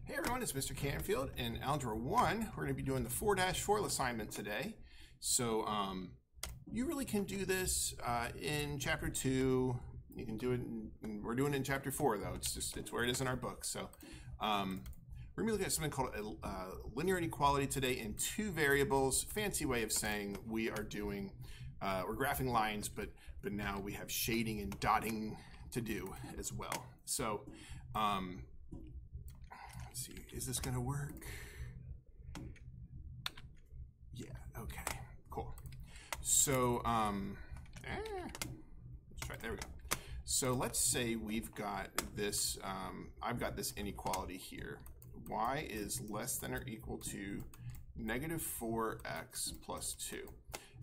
Hey everyone, it's Mr. Canfield. In Algebra 1, we're going to be doing the 4-4 assignment today. So you really can do this in Chapter 2. You can do it, we're doing it in Chapter 4 though. It's where it is in our book. So we're going to be looking at something called a linear inequality today in two variables. Fancy way of saying we are doing, we're graphing lines, but now we have shading and dotting to do as well. So let's see, is this going to work? Yeah, okay, cool. So, let's try, there we go. So let's say we've got this, I've got this inequality here. Y is less than or equal to negative 4x plus 2.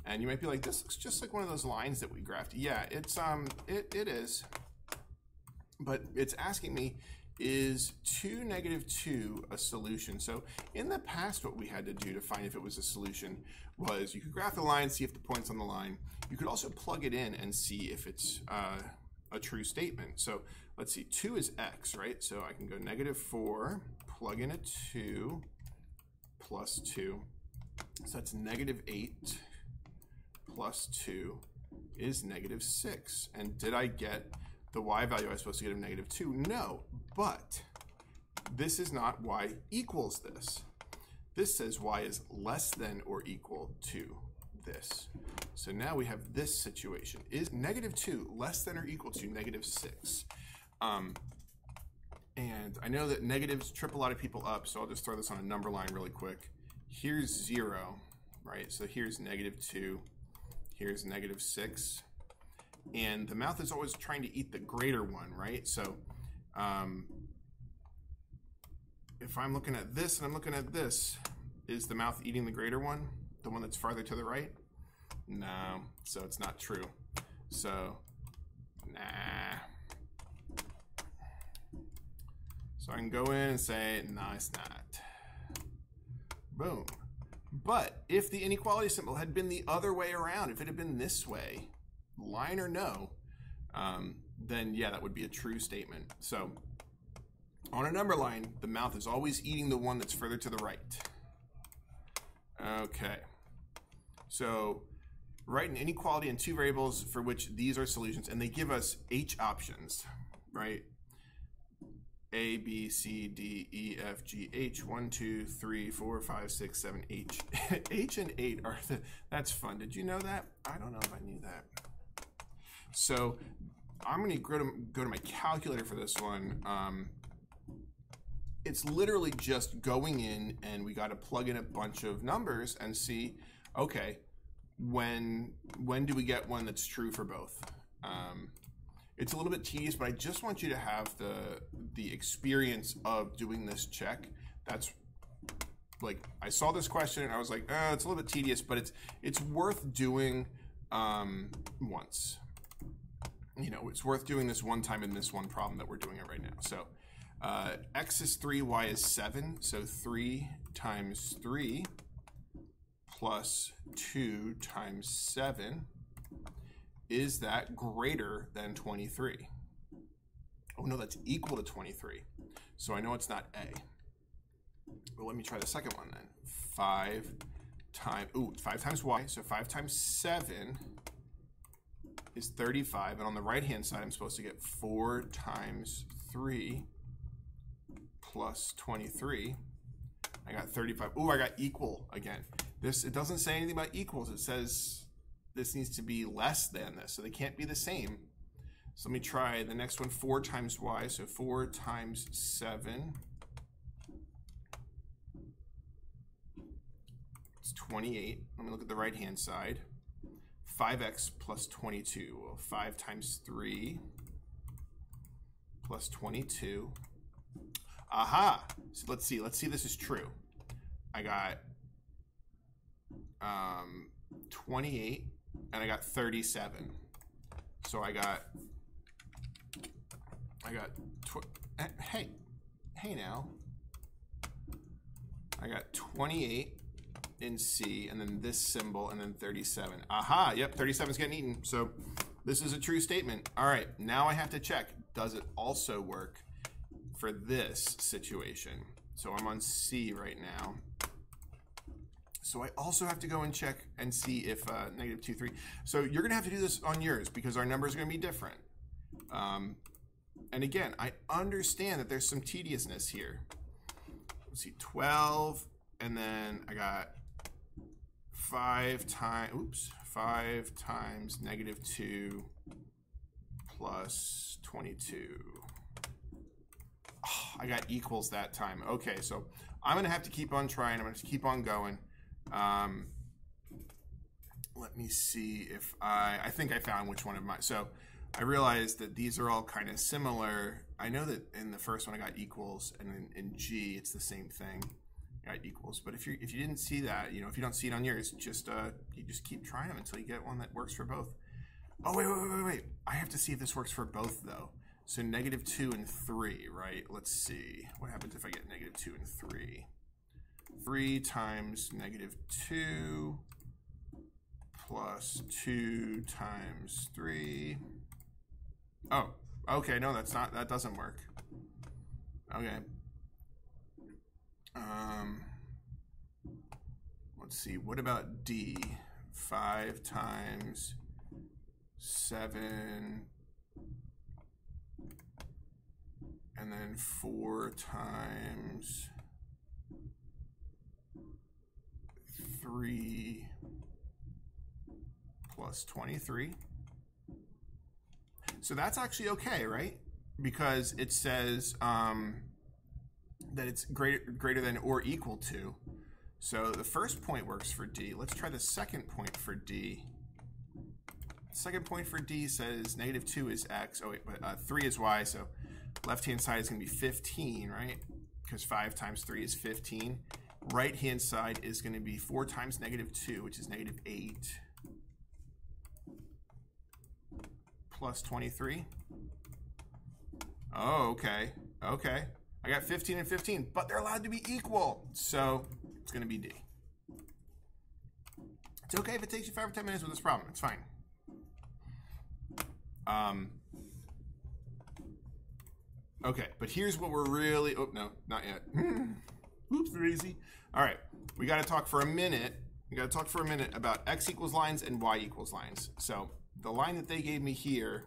And you might be like, this looks just like one of those lines that we graphed. Yeah, it's it is. But it's asking me, is 2, negative 2 a solution? So in the past, what we had to do to find if it was a solution was you could graph the line, see if the point's on the line. You could also plug it in and see if it's a true statement. So let's see, 2 is x, right? So I can go negative 4, plug in a 2, plus 2. So that's negative 8 plus 2 is negative 6. And did I get the y value I was supposed to get of negative 2? No, but this is not y equals this. This says y is less than or equal to this. So now we have this situation. Is negative 2 less than or equal to negative 6? And I know that negatives trip a lot of people up, so I'll just throw this on a number line really quick. Here's 0, right? So here's negative 2. Here's negative 6. And the mouth is always trying to eat the greater one, right? So if I'm looking at this and I'm looking at this, is the mouth eating the greater one? The one that's farther to the right? No, so it's not true. So, nah. So I can go in and say, no, it's not. Boom. But if the inequality symbol had been the other way around, if it had been this way, line or no, then yeah, that would be a true statement. So on a number line, the mouth is always eating the one that's further to the right. Okay. So write an inequality in two variables for which these are solutions, and they give us H options, right? A, B, C, D, E, F, G, H, 1, 2, 3, 4, 5, 6, 7, H. H and 8 are that's fun. Did you know that? I don't know if I knew that. So I'm going to go to my calculator for this one. It's literally just going in and we got to plug in a bunch of numbers and see, okay, when do we get one that's true for both? It's a little bit tedious, but I just want you to have the experience of doing this check. That's like, I saw this question and I was like, it's a little bit tedious, but it's worth doing once. You know, it's worth doing this one time in this one problem that we're doing it right now. So x is 3, y is 7. So 3 times 3 plus 2 times 7. Is that greater than 23? Oh no, that's equal to 23. So I know it's not A. Well, let me try the second one then. 5 times y. So 5 times 7 is 35. And on the right-hand side, I'm supposed to get 4 times 3 plus 23. I got 35. Ooh, I got equal again. It doesn't say anything about equals. It says this needs to be less than this, so they can't be the same. So let me try the next one, 4 times y, so 4 times 7. It's 28. Let me look at the right-hand side. 5x plus 22. Well, 5 times 3 plus 22. Aha! So let's see this is true. I got 28. And I got 37. So I got hey now. I got 28 in C, and then this symbol, and then 37. Aha, yep, 37 is getting eaten. So this is a true statement. All right, now I have to check, does it also work for this situation? So I'm on C right now. So I also have to go and check and see if negative 2, 3. So you're going to have to do this on yours because our numbers are going to be different. And again, I understand that there's some tediousness here. Let's see, 12, and then I got 5 times negative 2 plus 22. Oh, I got equals that time. Okay, so I'm going to have to keep on trying. I'm going to keep on going. Let me see if I think I found which one of my, so I realized that these are all kind of similar. I know that in the first one I got equals, and in G it's the same thing. I got equals, but if you didn't see that, you know, if you don't see it on yours, just you just keep trying them until you get one that works for both. Oh wait! I have to see if this works for both though. So negative 2 and 3, right? Let's see what happens if I get negative 2 and 3. 3 times negative 2 plus 2 times 3. Oh, okay, no, that doesn't work. Okay. Let's see, what about D? 5 times 7, and then 4 times 3 plus 23. So that's actually okay, right? Because it says that it's greater than or equal to. So the first point works for D. Let's try the second point for D. The second point for D says negative 2 is X. Oh wait, but 3 is Y, so left-hand side is going to be 15, right? Because 5 times 3 is 15. Right-hand side is going to be 4 times negative 2, which is negative 8. Plus 23. Oh, okay. Okay. I got 15 and 15, but they're allowed to be equal. So it's going to be D. It's okay if it takes you 5 or 10 minutes with this problem. It's fine. Okay, but here's what we're really... Oh, no, not yet. Oops, they're easy. All right, we got to talk for a minute. We got to talk for a minute about X equals lines and Y equals lines. So the line that they gave me here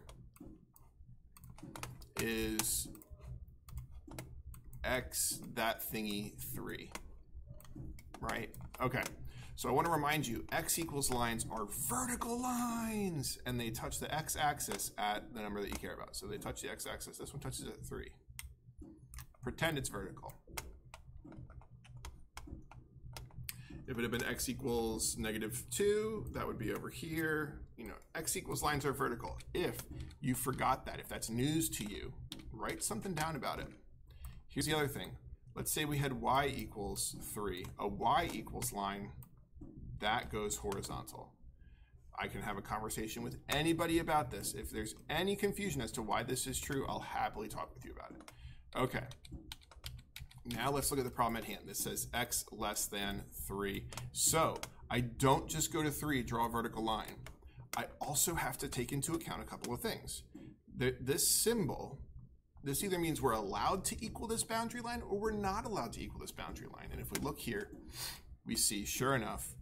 is X that thingy 3, right? Okay, so I want to remind you, X equals lines are vertical lines, and they touch the X axis at the number that you care about. So they touch the X axis. This one touches at 3. Pretend it's vertical. If it had been X equals negative 2, that would be over here. You know, X equals lines are vertical. If you forgot that, if that's news to you, write something down about it. Here's the other thing. Let's say we had Y equals 3. A Y equals line, that goes horizontal. I can have a conversation with anybody about this. If there's any confusion as to why this is true, I'll happily talk with you about it. Okay. Now let's look at the problem at hand. This says X less than 3. So I don't just go to 3, draw a vertical line. I also have to take into account a couple of things. This symbol, this either means we're allowed to equal this boundary line or we're not allowed to equal this boundary line. And if we look here, we see, sure enough,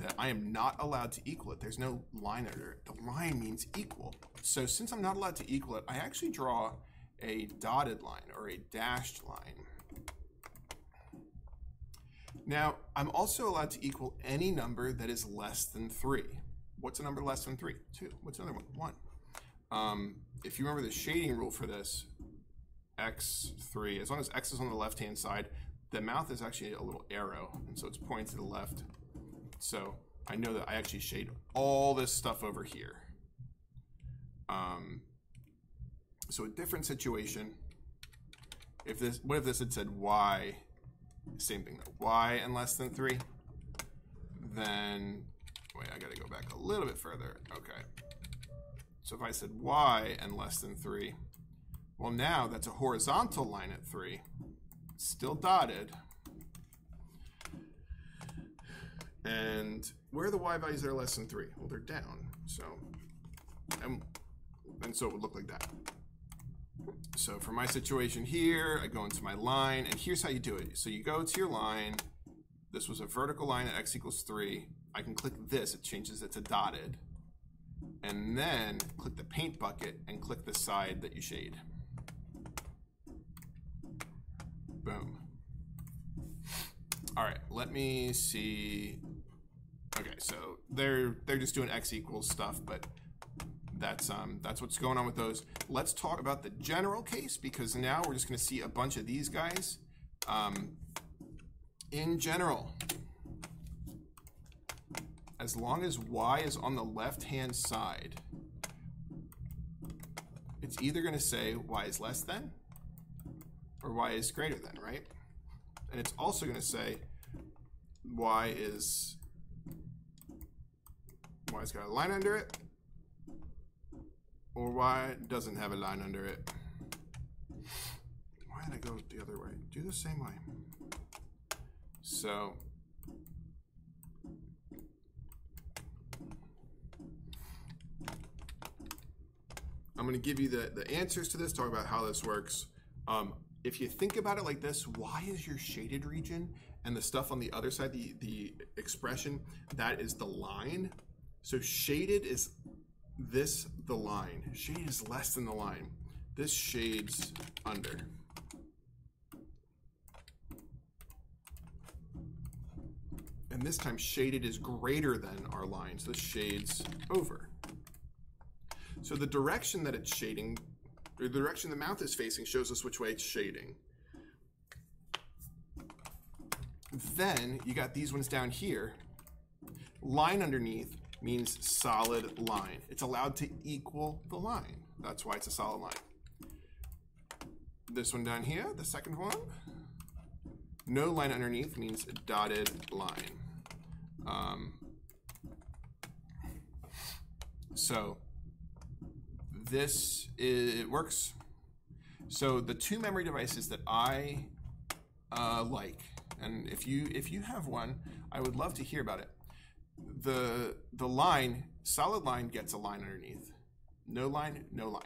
that I am not allowed to equal it. There's no line under it. The line means equal. So since I'm not allowed to equal it, I actually draw a dotted line or a dashed line. Now, I'm also allowed to equal any number that is less than 3. What's a number less than 3? 2. What's another one? 1. If you remember the shading rule for this, x3, as long as x is on the left-hand side, the mouth is actually a little arrow, and so it's pointing to the left. So I know that I actually shade all this stuff over here. So a different situation, what if this had said y, same thing though, y and less than 3, then, wait, I gotta go back a little bit further, okay. So if I said y and less than 3, well now that's a horizontal line at 3, still dotted, and where are the y values that are less than 3? Well, they're down, so, and so it would look like that. So for my situation here, I go into my line, and here's how you do it. So you go to your line. This was a vertical line at x equals 3. I can click this. It changes it to dotted. And then click the paint bucket and click the side that you shade. Boom. All right, let me see. Okay, so they're just doing x equals stuff, but that's what's going on with those. Let's talk about the general case, because now we're just going to see a bunch of these guys. In general, as long as y is on the left-hand side, it's either going to say y is less than or y is greater than, right? And it's also going to say y's got a line under it, or y doesn't have a line under it. Why did I go the other way? Do the same way. So I'm going to give you the answers to this, talk about how this works. If you think about it like this, y is your shaded region, and the stuff on the other side, the expression, that is the line. So shaded is this, the line. Shaded is less than the line. This shades under. And this time shaded is greater than our line, so this shades over. So the direction that it's shading, or the direction the mouth is facing, shows us which way it's shading. Then you got these ones down here. Line underneath means solid line. It's allowed to equal the line. That's why it's a solid line. This one down here, the second one, no line underneath means dotted line. So it works. So the two memory devices that I like, and if you have one, I would love to hear about it. The line, solid line gets a line underneath. No line, no line.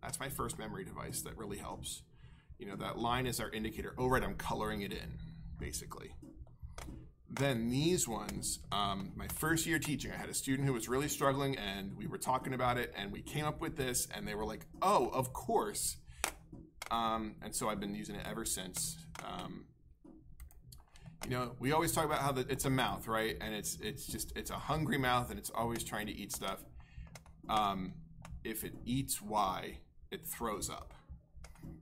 That's my first memory device that really helps. You know, that line is our indicator. Oh, right, I'm coloring it in, basically. Then these ones, my first year teaching, I had a student who was really struggling, and we were talking about it, and we came up with this, and they were like, oh, of course. And so I've been using it ever since. You know, we always talk about how it's a mouth, right? And it's a hungry mouth, and it's always trying to eat stuff. If it eats Y, it throws up.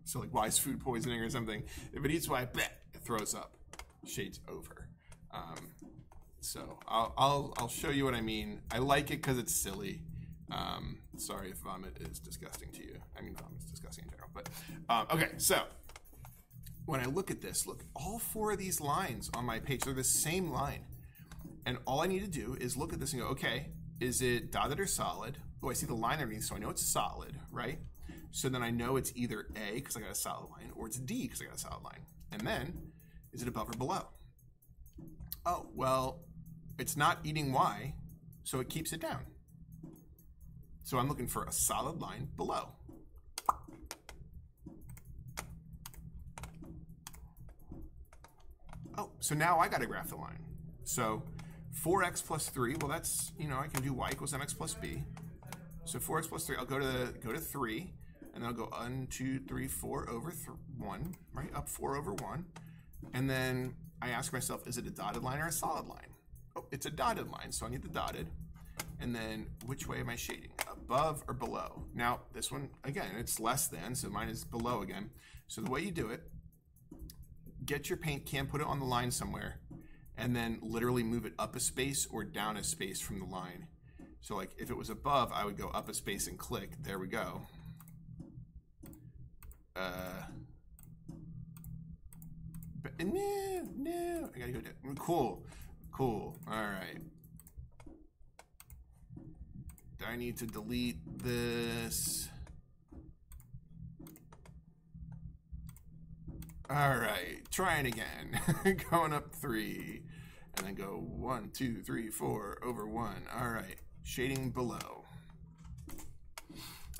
So like Y is food poisoning or something. If it eats Y, bleh, it throws up. Shades over. So I'll show you what I mean. I like it because it's silly. Sorry if vomit is disgusting to you. I mean, vomit's disgusting in general. But okay, so when I look at this, look, all four of these lines on my page, they're the same line. And all I need to do is look at this and go, okay, is it dotted or solid? Oh, I see the line underneath, so I know it's solid, right? So then I know it's either A, because I got a solid line, or it's D, because I got a solid line. And then, is it above or below? Oh, well, it's not eating Y, so it keeps it down. So I'm looking for a solid line below. Oh, so now I got to graph the line. So 4x plus 3, well, that's, you know, I can do y equals mx plus b. So 4x plus 3, I'll go to 3, and then I'll go 1, 2, 3, 4 over 1, right? Up 4 over 1. And then I ask myself, is it a dotted line or a solid line? Oh, it's a dotted line, so I need the dotted. And then which way am I shading? Above or below? Now, this one, again, it's less than, so mine is below again. So the way you do it, get your paint can, put it on the line somewhere, and then literally move it up a space or down a space from the line. So like if it was above, I would go up a space and click. There we go. But no, I gotta go down. Cool, cool. All right. I need to delete this. All right, trying again. Going up 3, and then go 1, 2, 3, 4 over 1. All right, shading below.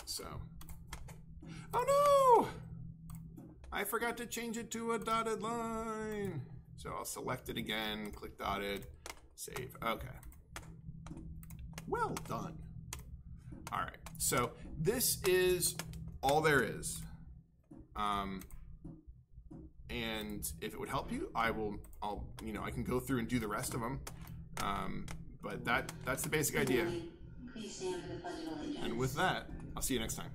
So Oh no! I forgot to change it to a dotted line. So I'll select it again, click dotted, save. Okay. Well done. All right. So this is all there is. And if it would help you, I can go through and do the rest of them. But that's the basic idea. Please stand for the Pledge of Allegiance. And with that, I'll see you next time.